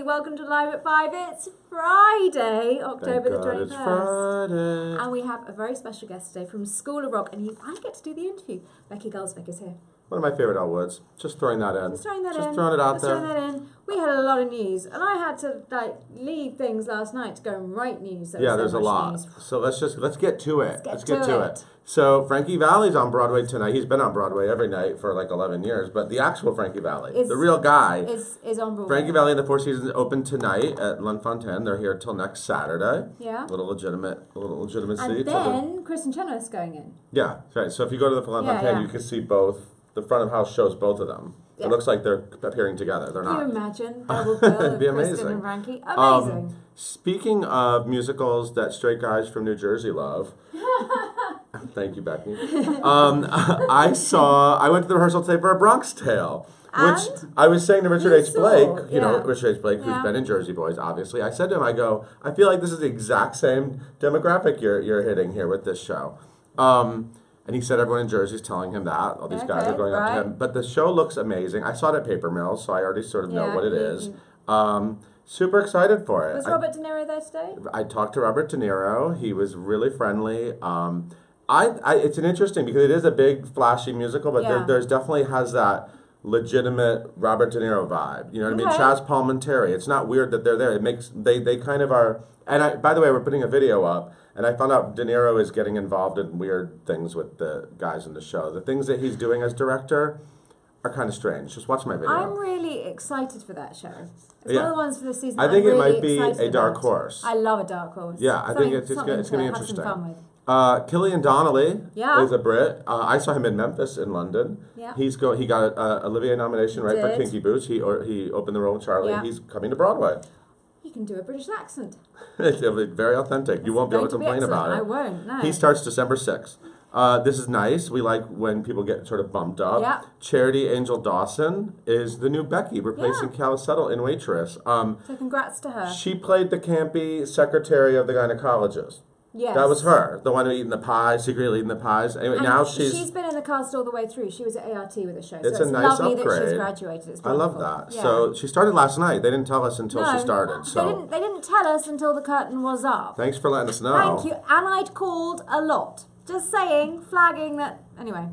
everybody. Welcome to Live at 5. It's Friday, October the 21st. It's Friday. And we have a very special guest today from School of Rock, and I get to do the interview. Becky Gulsvig is here. One of my favorite Elwoods. Just throwing that in. Just throwing it out there. We had a lot of news, and I had to leave things last night to go and write news. There's a lot. News. So let's get to it. Let's get to it. So Frankie Valli's on Broadway tonight. He's been on Broadway every night for like 11 years, but the actual Frankie Valli, the real guy, is on Broadway. Frankie Valli and the Four Seasons open tonight at L'Enfantin. They're here till next Saturday. Yeah. A little legitimate seats. And then Kristen Chenoweth's going in. Yeah, right. So if you go to the L'Enfantin, you can see both. The front of house shows both of them. Yeah. It looks like they're appearing together. They're not. Can you imagine? Double bill of It'd be amazing. Kristen and Frankie. Amazing. Speaking of musicals that straight guys from New Jersey love. Thank you, Becky. I went to the rehearsal today for A Bronx Tale. Which I was saying to Richard H. Blake, Richard H. Blake, who's been in Jersey Boys, obviously. I said to him, I feel like this is the exact same demographic you're hitting here with this show. And he said everyone in Jersey is telling him that. All these guys are going up to him. But the show looks amazing. I saw it at Paper Mill, so I already sort of know what it is. Super excited for it. Was Robert De Niro there today? I talked to Robert De Niro. He was really friendly. It's an interesting, because it is a big, flashy musical, but there's definitely has that legitimate Robert De Niro vibe. You know what I mean? Chaz Palminteri. It's not weird that they're there. It makes they kind of are. And by the way, we're putting a video up, and I found out De Niro is getting involved in weird things with the guys in the show. The things that he's doing as director are kind of strange. Just watch my video. I'm really excited for that show. It's one of the ones for the season. I think it might be a dark horse. I love a dark horse. Yeah, I think it's going to be interesting. Have some fun with. Killian Donnelly is a Brit. I saw him in Memphis in London. Yeah. He got an Olivier nomination for Kinky Boots. He opened the role with Charlie. Yeah. He's coming to Broadway. He can do a British accent. It'll be very authentic. You won't be able to complain about it. I won't, no. He starts December 6th. This is nice. We like when people get sort of bumped up. Yeah. Charity Angel Dawson is the new Becky, replacing Cal Settle in Waitress. So congrats to her. She played the campy secretary of the gynecologist. Yes. That was her, the one who eating the pies, secretly eating the pies. Anyway, and now she's been in the cast all the way through. She was at ART with the show. It's so a nice lovely upgrade. That she's graduated. It's I love that. Yeah. So she started last night. They didn't tell us until she started. So they didn't tell us until the curtain was up. Thanks for letting us know. Thank you. And I'd called a lot. Just saying, flagging that. Anyway.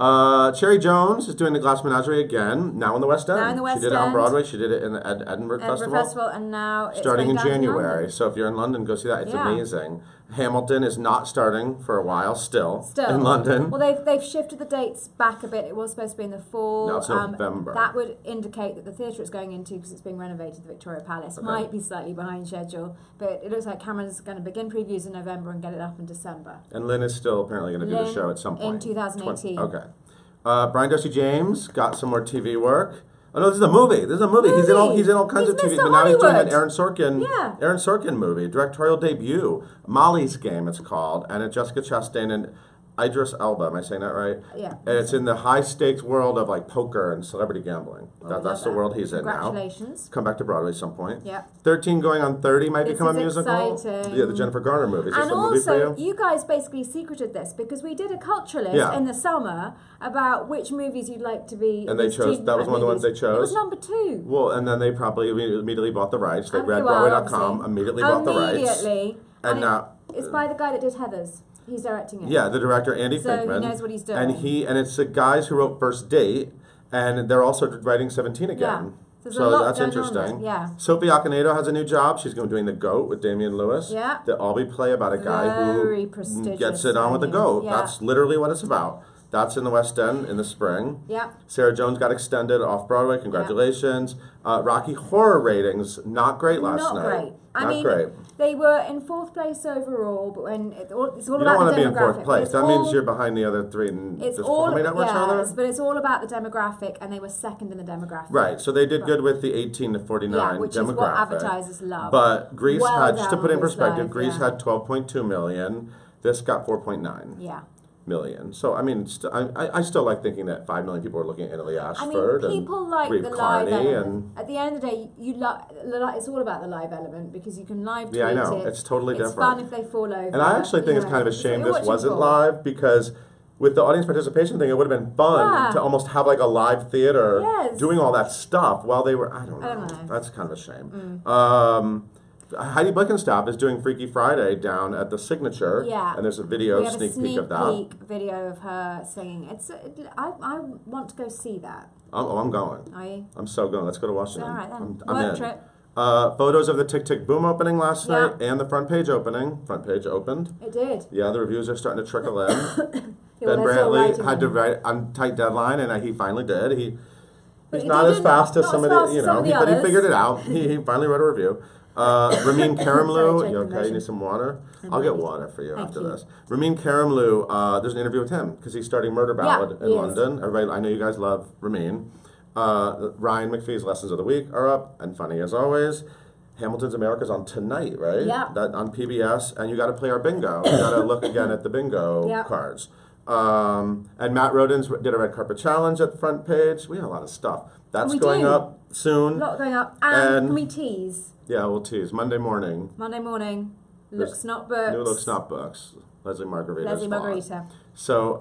Cherry Jones is doing the Glass Menagerie again, now in the West End. Now in the West End. She did it on Broadway. She did it in the Edinburgh Festival. And now it's starting in January. So if you're in London, go see that. It's amazing. Hamilton is not starting for a while still in London. Well, they've shifted the dates back a bit. It was supposed to be in the fall. Now it's November. That would indicate that the theatre it's going into, because it's being renovated, the Victoria Palace, might be slightly behind schedule. But it looks like Cameron's going to begin previews in November and get it up in December. And Lynn is still apparently going to do the show at some point. In 2018. Okay. Brian Darcy James got some more TV work. Oh no, this is a movie. He's in all kinds of TV, but now he's doing an Aaron Sorkin movie, directorial debut. Molly's Game, it's called, and it's Jessica Chastain and Idris Elba. Am I saying that right? Yeah. And it's in the high stakes world of like poker and celebrity gambling. That's the world he's in now. Congratulations. Come back to Broadway at some point. Yeah. 13 going on 30 might become a musical. Exciting. Yeah, the Jennifer Garner movie. Is this and a movie for also, you guys basically secreted this because we did a culture list in the summer about which movies you'd like to be. And they chose. That was one of the ones they chose. It was number 2. Well, and then they probably immediately bought the rights. They read Broadway.com, immediately bought the rights. Immediately. And now it's by the guy that did Heathers. He's directing it. Yeah, the director Andy Finkman. So he knows what he's doing. And it's the guys who wrote First Date, and they're also writing 17 again. Yeah. So that's interesting. Yeah. Sophie Okonedo has a new job. She's going to be doing The Goat with Damian Lewis. Yeah. The Albee play about a guy who gets it on with the goat. Yeah. That's literally what it's about. That's in the West End in the spring. Yeah. Sarah Jones got extended off Broadway. Congratulations. Rocky Horror ratings, not great last night. Not great. I mean, great. They were in 4th place overall, but when it's all about the demographic. You don't want to be in 4th place. That means you're behind the other 3 and it's just all, performing at each other. But it's all about the demographic, and they were 2nd in the demographic. Right, so they did good with the 18 to 49 which demographic. Is what advertisers love. But Grease had, just to put it in perspective, Grease had 12.2 million. This got 4.9. Yeah. Million. So I mean, I still like thinking that 5 million people are looking at Italy Ashford. I mean, people and like Reeve the Carney live element. At the end of the day, it's all about the live element because you can live tweet I know. It's totally different. It's fun if they fall over. And I actually think it's kind of a shame this wasn't live because with the audience participation thing, it would have been fun to almost have like a live theater doing all that stuff while they were. I don't know. That's kind of a shame. Heidi Blickenstaff is doing Freaky Friday down at the Signature. Yeah. And there's a video sneak peek of that. Sneak video of her singing. I want to go see that. I'm going. Are you? I'm so going. Let's go to Washington. All right then. I'm Work in. trip. Photos of the Tick Tick Boom opening last night and the front page opening. Front page opened. It did. Yeah, the reviews are starting to trickle in. Ben Brantley had to write on tight deadline, and he finally did. He's not as fast as some of the, but he figured it out. He finally wrote a review. Ramin Karimloo, you okay? You need some water? I'll get water for you after this. Ramin Karimloo, there's an interview with him because he's starting Murder Ballad in London. Everybody, I know you guys love Ramin. Ryan McPhee's Lessons of the Week are up, and funny as always. Hamilton's America's on tonight, right? Yeah. That on PBS, and you got to play our bingo. You got to look again at the bingo cards. And Matt Rodin's did a red carpet challenge at the front page. We have a lot of stuff. That's going up soon. A lot going up. And can we tease? Yeah, we'll tease. Monday morning. Looks Not Books. New Looks Not Books. Leslie Margarita. Spawn. So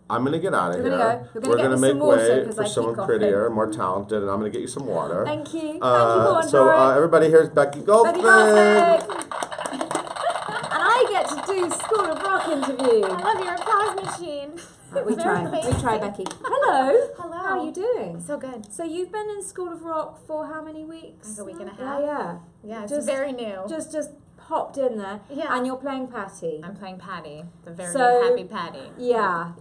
I'm going to get out of here. We're going to make way for someone prettier, more talented, and I'm going to get you some water. Thank you. Thank you, So everybody, here's Becky Gulsvig. And I get to do School of Rock interview. I love your applause machine. We try, Becky. Hello. Hello. How are you doing? So good. So you've been in School of Rock for how many weeks? Like a week and a half. Yeah, it's very new. Just popped in there. Yeah. And you're playing Patty. I'm playing Patty, the very happy Patty. Yeah.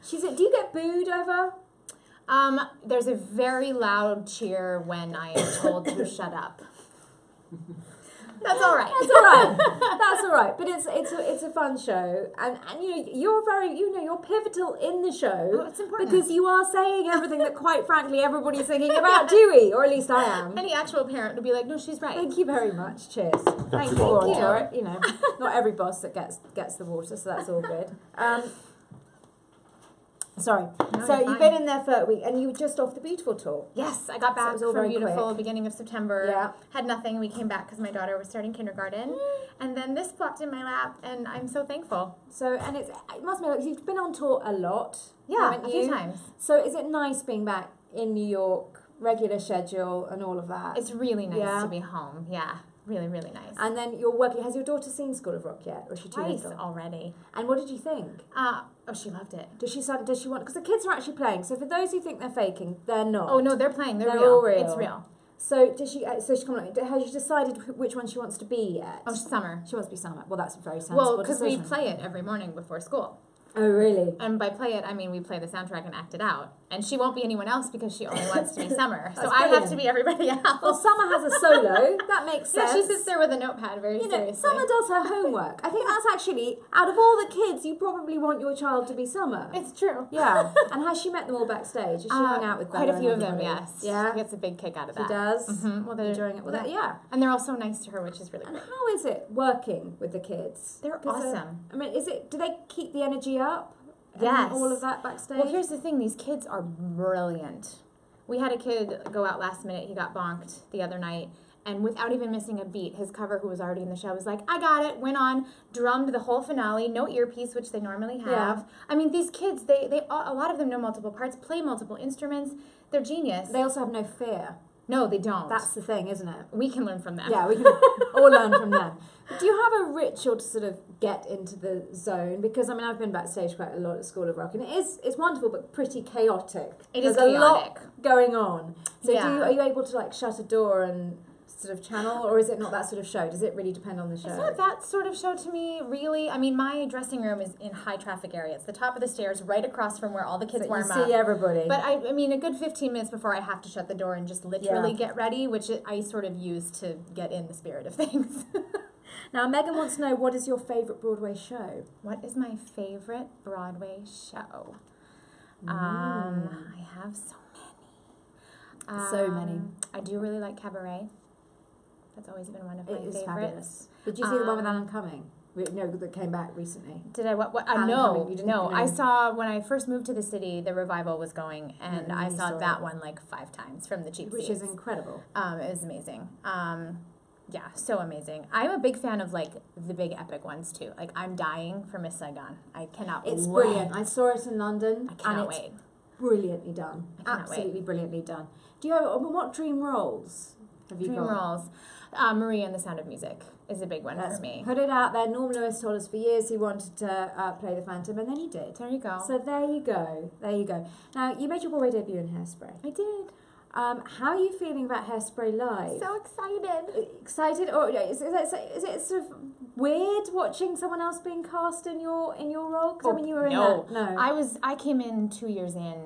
She's do you get booed ever? There's a very loud cheer when I am told to shut up. That's all right. That's all right. But it's a fun show, and you're pivotal in the show. Oh, it's important because you are saying everything that, quite frankly, everybody's thinking about Dewey, or at least I am. Any actual parent would be like, no, she's right. Thank you very much. Cheers. Thank you. Not every boss that gets the water, so that's all good. Sorry. No, so you've been in there for a week, and you were just off the Beautiful tour. Yes, I got back from Beautiful beginning of September. Yeah. Had nothing. We came back because my daughter was starting kindergarten, and then this plopped in my lap, and I'm so thankful. So, and it must be like you've been on tour a lot. Yeah, a few times. So, is it nice being back in New York, regular schedule, and all of that? It's really nice to be home. Yeah. Really, really nice. And then you're working. Has your daughter seen School of Rock yet, or is she too little? Twice already. And what did you think? She loved it. Does she want? Because the kids are actually playing. So for those who think they're faking, they're not. Oh no, they're playing. They're all real. It's real. So does she? So she has she decided which one she wants to be yet? Oh, Summer. She wants to be Summer. Well, that's a very sensible Well, because we decision. play it every morning before school. Oh, really? And by play it, I mean we play the soundtrack and act it out. And she won't be anyone else because she only wants to be Summer. So I have to be everybody else. Well, Summer has a solo. That makes sense. Yeah, she sits there with a notepad very seriously. Summer does her homework. I think that's actually, out of all the kids, you probably want your child to be Summer. It's true. Yeah. And has she met them all backstage? Has she hung out with quite Bella a few of and them, yes. Yeah? She gets a big kick out of that. She does? Mm-hmm. Well, they're enjoying it with that. Yeah. And they're all so nice to her, which is really great. And how is it working with the kids? They're awesome. Do they keep the energy up? Yes. All of that backstage? Well, here's the thing. These kids are brilliant. We had a kid go out last minute. He got bonked the other night. And without even missing a beat, his cover, who was already in the show, was like, I got it, went on, drummed the whole finale, no earpiece, which they normally have. Yeah. I mean, these kids, they a lot of them know multiple parts, play multiple instruments. They're genius. They also have no fear. No, they don't. That's the thing, isn't it? We can learn from them. Yeah, we can all learn from them. Do you have a ritual to sort of get into the zone? Because, I mean, I've been backstage quite a lot at School of Rock, and it's wonderful, but pretty chaotic. There's a lot going on. So are you able to, like, shut a door and sort of channel, or is it not that sort of show? Does it really depend on the show? It's not that sort of show to me, really. I mean, my dressing room is in high traffic area. It's the top of the stairs, right across from where all the kids warm up. You see everybody. But I mean, a good 15 minutes before I have to shut the door and just literally get ready, which I sort of use to get in the spirit of things. Now, Megan wants to know, what is your favourite Broadway show? What is my favorite Broadway show? I have so many. So many. I do really like Cabaret. That's always been one of my favorites. It is fabulous. Did you see the one with Alan Cumming? No, that came back recently. Did I? No. I saw, when I first moved to the city, the revival was going, and I saw that one like 5 times from the cheap seats. Which is incredible. It was amazing. Yeah, so amazing. I'm a big fan of like the big epic ones too. Like I'm dying for Miss Saigon. I cannot It's wait. brilliant. I saw it in London. I cannot and it's wait. brilliantly done. cannot Absolutely brilliantly done. Do you have what dream roles have you Dream got? roles. Maria and the Sound of Music is a big one for me. Put it out there. Norm Lewis told us for years he wanted to play the Phantom, and then he did. There you go. So there you go. There you go. Now, you made your Broadway debut in Hairspray. I did. How are you feeling about Hairspray Live? So excited. Excited, or is it sort of weird watching someone else being cast in your role? Because I mean, you were in that. No, I came in 2 years in.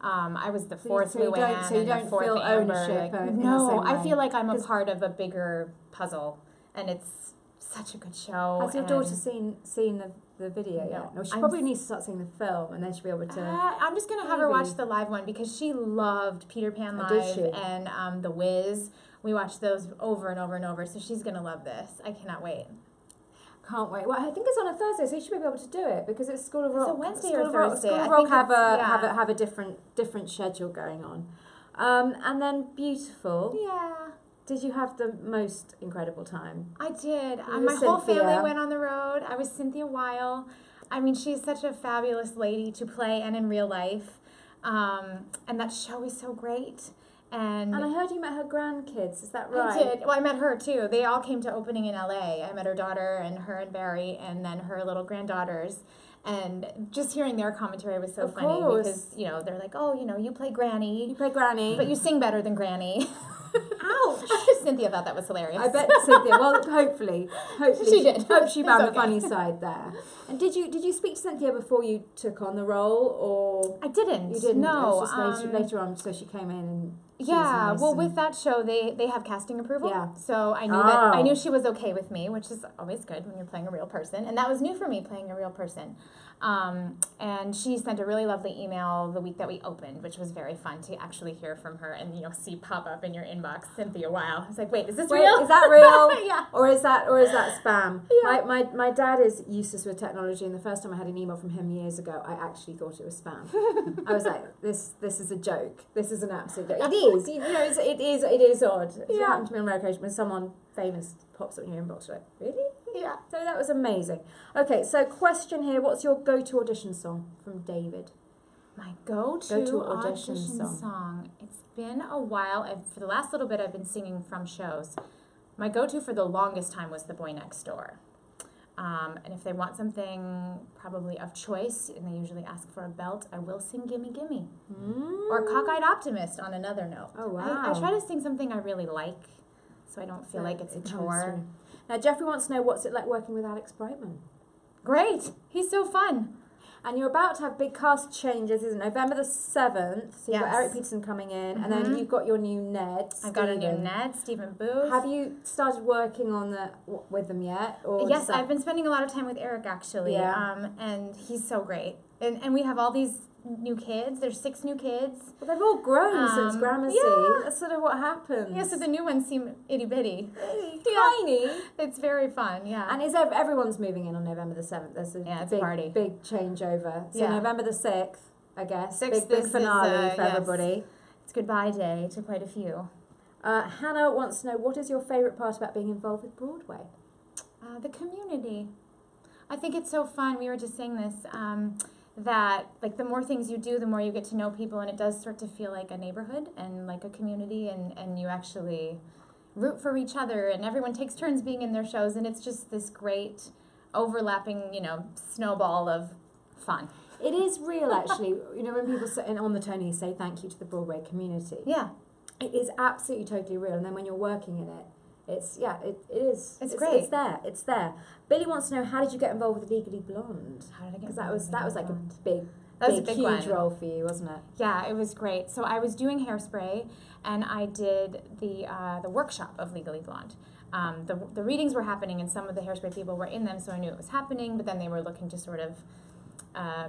I was the fourth so you Luann don't- so you and don't the fourth feel Amber. ownership in the No, same I way. feel like I'm a part of a bigger puzzle, and it's such a good show. Has your daughter seen the video No. yet? No, she I'm probably needs to start seeing the film, and then she'll be able to. I'm just gonna have her Maybe. watch the live one because she loved Peter Pan Oh, Live did she? and The Wiz. We watched those over and over and over, so she's gonna love this. I cannot wait. Can't wait. Well, I think it's on a Thursday, so you should be able to do it because it's School of Rock. a Wednesday School or of Rock, Thursday. School of I Rock think have it's- a different schedule going on, and then Beautiful. Yeah, Did you have the most incredible time? I did. You My were whole Cynthia. family went on the road. I was Cynthia Weil. I mean, she's such a fabulous lady to play and in real life, and that show is so great. And And I heard you met her grandkids. Is that right? I did. Well, I met her too. They all came to opening in LA. I met her daughter and her and Barry, and then her little granddaughters. And just hearing their commentary was so Of funny course. because they're like, "Oh, you play Granny, You play Granny. but you sing better than Granny." Ouch! Cynthia thought that was hilarious. I bet Cynthia. Well, hopefully She did. Hope she It's found the okay. funny side there. And did you speak to Cynthia before you took on the role, or I didn't. you didn't? No. It was just later on, so she came in and. She Yeah, was nice well, and- with that show, they have casting approval. Yeah. So I knew I knew she was okay with me, which is always good when you're playing a real person, and that was new for me, playing a real person. And she sent a really lovely email the week that we opened, which was very fun to actually hear from her and see pop up in your inbox, Cynthia. Wow, I was like, wait, is this real? Is that real? Yeah. Or is that spam? Yeah. My dad is useless with technology, and the first time I had an email from him years ago, I actually thought it was spam. I was like, this is a joke. This is an absolute joke. It is. It is odd. It Yeah. happened to me on rare occasion when someone famous pops up in your inbox. You're like, really? Yeah. So that was amazing. Okay, so question here: what's your go-to audition song from David? My go-to audition audition song. song. It's been a while. For the last little bit, I've been singing from shows. My go-to for the longest time was The Boy Next Door. And if they want something probably of choice, and they usually ask for a belt, I will sing Gimme Gimme. Or Cockeyed Optimist on another note. Oh, wow. I try to sing something I really like, so I don't feel like it's a It comes chore. through. Now, Jeffrey wants to know what's it like working with Alex Brightman. Great! He's so fun. And you're about to have big cast changes, isn't it? November the 7th. So you've got Yes. Eric Peterson coming in, and then you've got your new Ned. I've got a new Stephen. Ned, Stephen Booth. Have you started working on with them yet? Or Yes, does that- I've been spending a lot of time with Eric actually, Yeah. and he's so great. And we have all these new kids. There's 6 new kids. Well, they've all grown since Gramercy. yeah. That's sort of what happens. Yeah, so the new ones seem itty bitty. Tiny. It's very fun. Yeah. And is everyone's moving in on November the 7th? There's a Yeah, it's a big, party. big changeover. So Yeah. November the 6th, I guess. 6th big is, finale for yes. everybody. It's goodbye day to quite a few. Hannah wants to know, what is your favourite part about being involved with Broadway? The community. I think it's so fun. We were just saying this. That like the more things you do, the more you get to know people, and it does start to feel like a neighborhood and like a community, and you actually root for each other, and everyone takes turns being in their shows, and it's just this great overlapping, snowball of fun. It is real, actually. When people say, and on the Tonys say thank you to the Broadway community. Yeah. It is absolutely totally real. And then when you're working in it, it is. It's great. It's there. Billy wants to know, how did you get involved with Legally Blonde? How did I get Because that involved was with like a Legally big, That was a big huge one. role for you, wasn't it? Yeah, it was great. So I was doing Hairspray, and I did the workshop of Legally Blonde. The readings were happening, and some of the Hairspray people were in them, so I knew it was happening. But then they were looking to sort of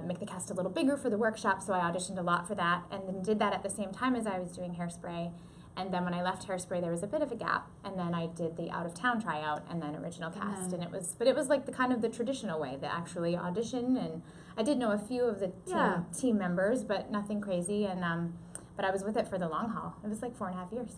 make the cast a little bigger for the workshop, so I auditioned a lot for that, and then did that at the same time as I was doing Hairspray. And then when I left Hairspray, there was a bit of a gap, and then I did the out of town tryout, and then original cast, and it was like the traditional way, the actually audition, and I did know a few of the team members, but nothing crazy, and but I was with it for the long haul. It was like 4.5 years.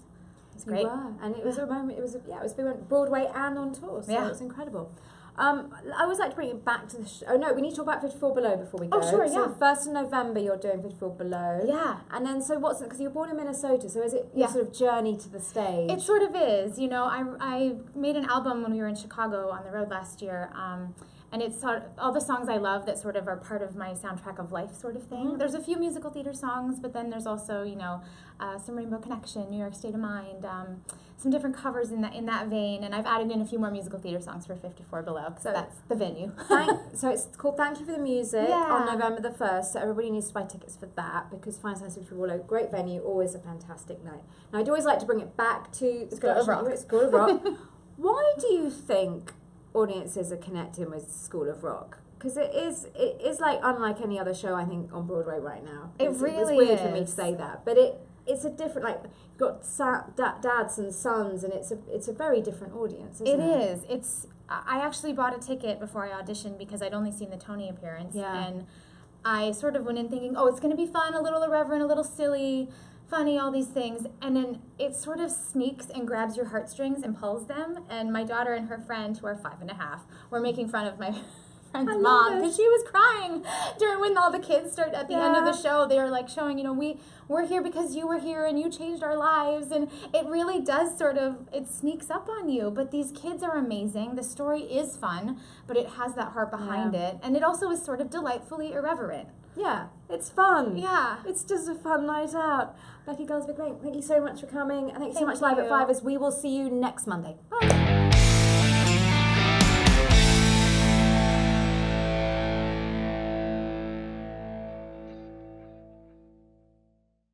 was great. You were. And it was a moment, we went Broadway and on tour, so it was incredible. I always like to bring it back to the show. Oh no, we need to talk about 54 Below before we go. Oh sure, So 1st of November you're doing 54 Below. Yeah. And then so what's it, because you're born in Minnesota, so is it your sort of journey to the stage? It sort of is. You know, I made an album when we were in Chicago on the road last year. And it's sort of all the songs I love that sort of are part of my soundtrack of life sort of thing. Mm-hmm. There's a few musical theater songs, but then there's also, you know, some Rainbow Connection, New York State of Mind, some different covers in that vein, and I've added in a few more musical theater songs for 54 Below, because that's the venue. So it's called Thank You for the Music on November the 1st, so everybody needs to buy tickets for that, because Fine Science 54 Below, great venue, always a fantastic night. Now I'd always like to bring it back to School of Rock. School of Rock. Why do you think audiences are connecting with School of Rock? Because it is like unlike any other show I think on Broadway right now. It's weird for me to say that, but it's a different, like, you've got dads and sons, and it's a very different audience, isn't it? It is. I actually bought a ticket before I auditioned because I'd only seen the Tony appearance, and I sort of went in thinking, oh, it's going to be fun, a little irreverent, a little silly, funny, all these things, and then it sort of sneaks and grabs your heartstrings and pulls them, and my daughter and her friend, who are 5.5, were making fun of my friend's mom because she was crying during when all the kids start at the end of the show. They were like showing, you know, we're here because you were here and you changed our lives, and it really does sort of, it sneaks up on you. But these kids are amazing. The story is fun, but it has that heart behind it, and it also is sort of delightfully irreverent. Yeah, it's fun. Yeah. It's just a fun night out. Becky Gulsvig, thank you so much for coming, and thank you so much, Live at 5, as we will see you next Monday. Bye.